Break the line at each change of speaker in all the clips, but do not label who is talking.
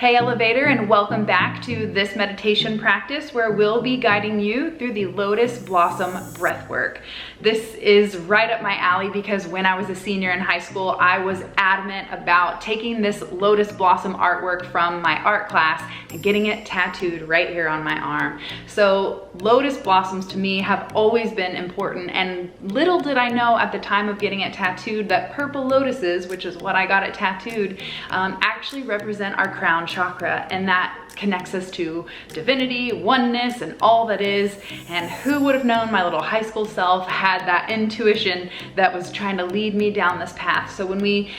Hey Elevator, and welcome back to this meditation practice where we'll be guiding you through the Lotus Blossom Breathwork. This is right up my alley because when I was a senior in high school, I was adamant about taking this Lotus Blossom artwork from my art class and getting it tattooed right here on my arm. So lotus blossoms to me have always been important, and little did I know at the time of getting it tattooed that purple lotuses, which is what I got it tattooed, actually represent our crown chakra, and that connects us to divinity, oneness, and all that is. And who would have known my little high school self had that intuition that was trying to lead me down this path. So when we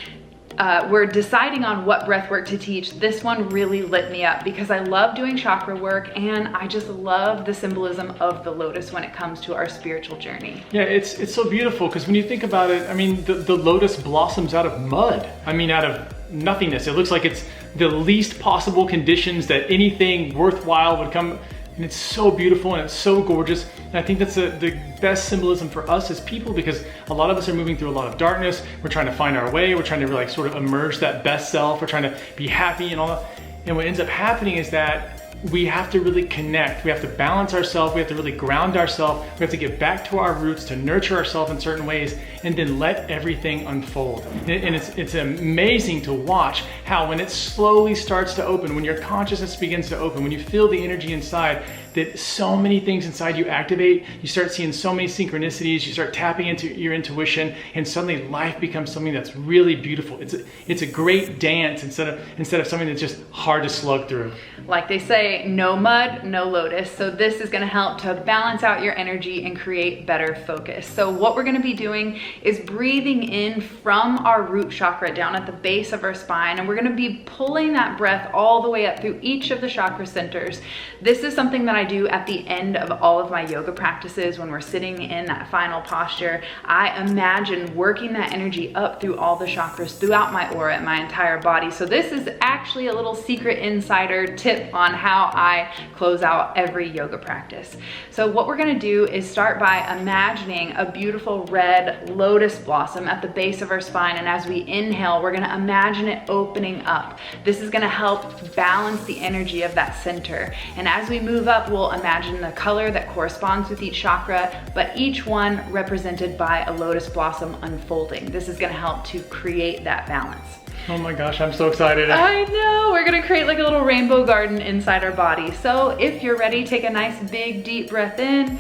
were deciding on what breath work to teach, this one really lit me up because I love doing chakra work and I just love the symbolism of the lotus when it comes to our spiritual journey.
Yeah, it's so beautiful because when you think about it, I mean, the lotus blossoms out of mud. I mean, out of nothingness. It looks like it's the least possible conditions that anything worthwhile would come. And it's so beautiful and it's so gorgeous. And I think that's the best symbolism for us as people, because a lot of us are moving through a lot of darkness. We're trying to find our way. We're trying to like sort of emerge that best self. We're trying to be happy and all that. And what ends up happening is that we have to really connect. We have to balance ourselves. We have to really ground ourselves. We have to get back to our roots, to nurture ourselves in certain ways, and then let everything unfold. And it's amazing to watch how when it slowly starts to open, when your consciousness begins to open, when you feel the energy inside, that so many things inside you activate. You start seeing so many synchronicities. You start tapping into your intuition, and suddenly life becomes something that's really beautiful. It's a great dance instead of something that's just hard to slug through.
Like they say, no mud, no lotus. So this is gonna help to balance out your energy and create better focus. So what we're gonna be doing is breathing in from our root chakra down at the base of our spine, and we're gonna be pulling that breath all the way up through each of the chakra centers. This is something that I do at the end of all of my yoga practices when we're sitting in that final posture. I imagine working that energy up through all the chakras throughout my aura and my entire body. So this is actually a little secret insider tip on how I close out every yoga practice. So what we're gonna do is start by imagining a beautiful red lotus blossom at the base of our spine, and as we inhale, we're gonna imagine it opening up. This is gonna help balance the energy of that center. And as we move up, we'll imagine the color that corresponds with each chakra, but each one represented by a lotus blossom unfolding. This is gonna help to create that balance.
Oh my gosh, I'm so excited.
I know, we're gonna create like a little rainbow garden inside our body. So if you're ready, take a nice big deep breath in,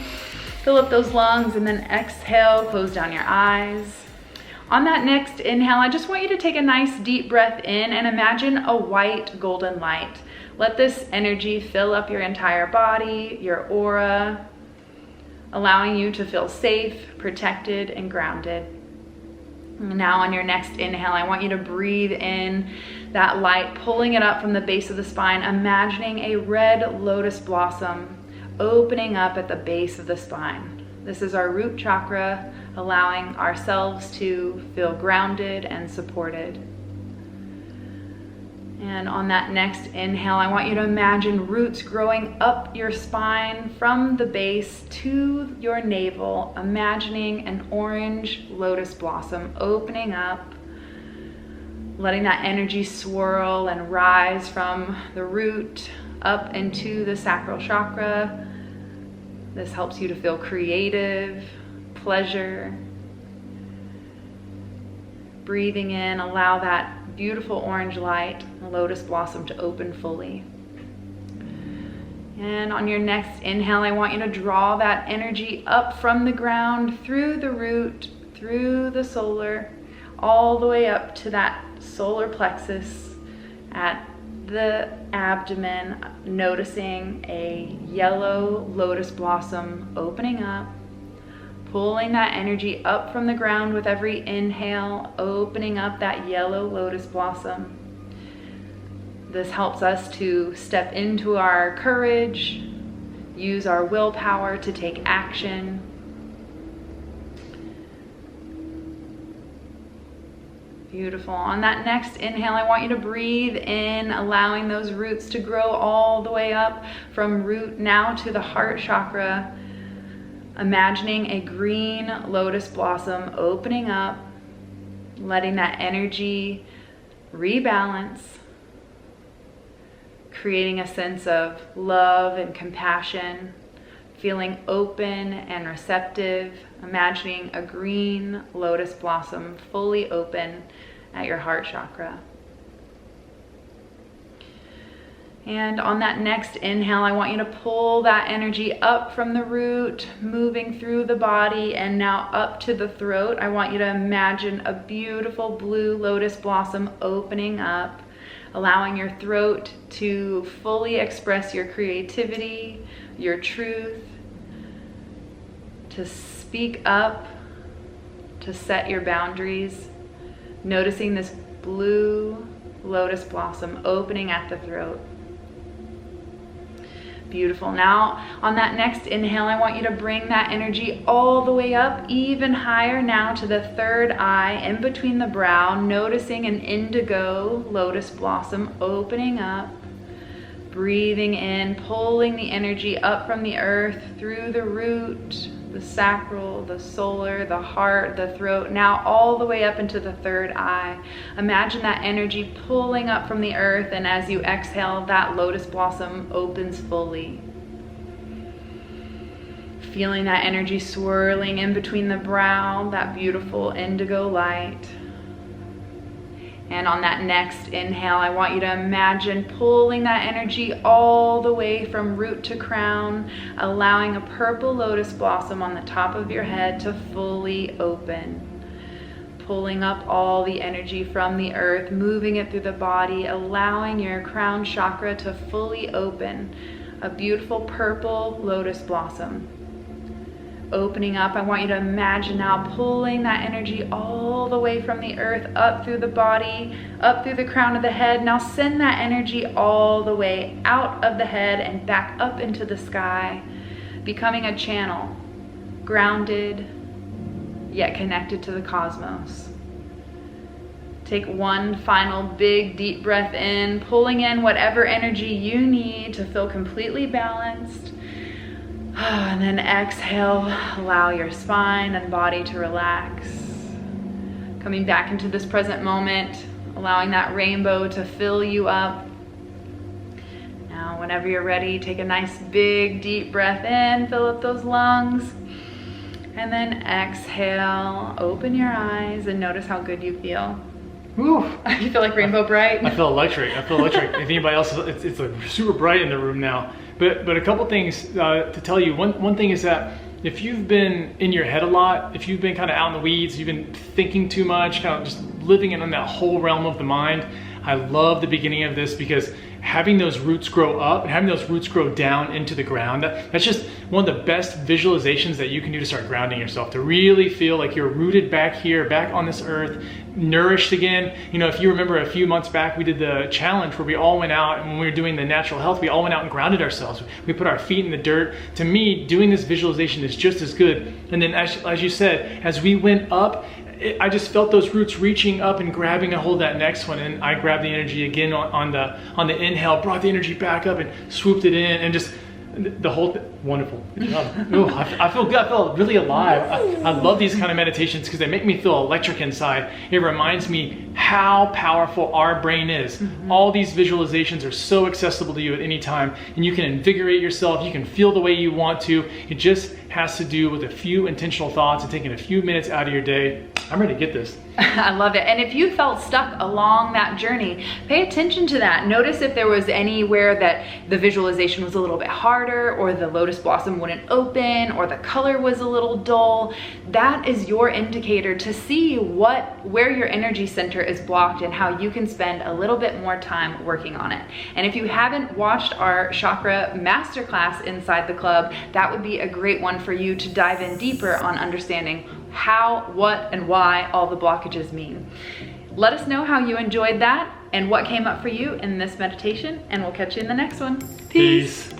fill up those lungs, and then exhale, close down your eyes. On that next inhale, I just want you to take a nice deep breath in and imagine a white golden light. Let this energy fill up your entire body, your aura, allowing you to feel safe, protected, and grounded. Now on your next inhale, I want you to breathe in that light, pulling it up from the base of the spine, imagining a red lotus blossom opening up at the base of the spine. This is our root chakra, allowing ourselves to feel grounded and supported. And on that next inhale, I want you to imagine roots growing up your spine from the base to your navel, imagining an orange lotus blossom opening up, letting that energy swirl and rise from the root up into the sacral chakra. This helps you to feel creative, pleasure. Breathing in, allow that beautiful orange light, lotus blossom, to open fully. And on your next inhale, I want you to draw that energy up from the ground, through the root, through the solar, all the way up to that solar plexus at the abdomen, noticing a yellow lotus blossom opening up. Pulling that energy up from the ground with every inhale, opening up that yellow lotus blossom. This helps us to step into our courage, use our willpower to take action. Beautiful. On that next inhale, I want you to breathe in, allowing those roots to grow all the way up from root now to the heart chakra. Imagining a green lotus blossom opening up, – letting that energy rebalance. creating a sense of love and compassion, feeling open and receptive, imagining a green lotus blossom fully open at your heart chakra. And on that next inhale, I want you to pull that energy up from the root, moving through the body and now up to the throat. I want you to imagine a beautiful blue lotus blossom opening up, allowing your throat to fully express your creativity, your truth, to speak up, to set your boundaries. Noticing this blue lotus blossom opening at the throat. Beautiful. Now on that next inhale, I want you to bring that energy all the way up, even higher now to the third eye, in between the brow, noticing an indigo lotus blossom opening up, breathing in, pulling the energy up from the earth through the root, the sacral, the solar, the heart, the throat, now all the way up into the third eye. Imagine that energy pulling up from the earth, and as you exhale, that lotus blossom opens fully. Feeling that energy swirling in between the brow, that beautiful indigo light. And on that next inhale, I want you to imagine pulling that energy all the way from root to crown, allowing a purple lotus blossom on the top of your head to fully open. Pulling up all the energy from the earth, moving it through the body, allowing your crown chakra to fully open. A beautiful purple lotus blossom. Opening up, I want you to imagine now pulling that energy all the way from the earth up through the body, up through the crown of the head. Now send that energy all the way out of the head and back up into the sky, becoming a channel, grounded, yet connected to the cosmos. Take one final big deep breath in, pulling in whatever energy you need to feel completely balanced. And then exhale, allow your spine and body to relax. Coming back into this present moment, allowing that rainbow to fill you up. Now, whenever you're ready, take a nice big deep breath in, fill up those lungs. And then exhale, open your eyes and notice how good you feel.
Woo.
You feel like rainbow bright?
I feel electric. If anybody else, it's like super bright in the room now. But a couple things to tell you. One thing is that if you've been in your head a lot, if you've been kind of out in the weeds, you've been thinking too much, kind of just living in that whole realm of the mind, I love the beginning of this because having those roots grow up and having those roots grow down into the ground, that's just one of the best visualizations that you can do to start grounding yourself, to really feel like you're rooted back here, back on this earth, nourished again. You know, if you remember a few months back, we did the challenge where we all went out, and when we were doing the natural health, we all went out and grounded ourselves. We put our feet in the dirt. To me, doing this visualization is just as good. And then as you said, as we went up, I just felt those roots reaching up and grabbing a hold of that next one, and I grabbed the energy again on the inhale, brought the energy back up and swooped it in, and just the whole wonderful. Good job. Ooh, I feel good. I feel really alive. I love these kind of meditations because they make me feel electric inside. It reminds me how powerful our brain is. Mm-hmm. All these visualizations are so accessible to you at any time, and you can invigorate yourself. You can feel the way you want to. It just has to do with a few intentional thoughts and taking a few minutes out of your day. I'm ready to get this.
I love it. And if you felt stuck along that journey, pay attention to that. Notice if there was anywhere that the visualization was a little bit harder, or the lotus blossom wouldn't open, or the color was a little dull. That is your indicator to see where your energy center is blocked and how you can spend a little bit more time working on it. And if you haven't watched our chakra masterclass inside the club, that would be a great one for you to dive in deeper on understanding how, what, and why all the blockages mean. Let us know how you enjoyed that and what came up for you in this meditation, and we'll catch you in the next one. Peace.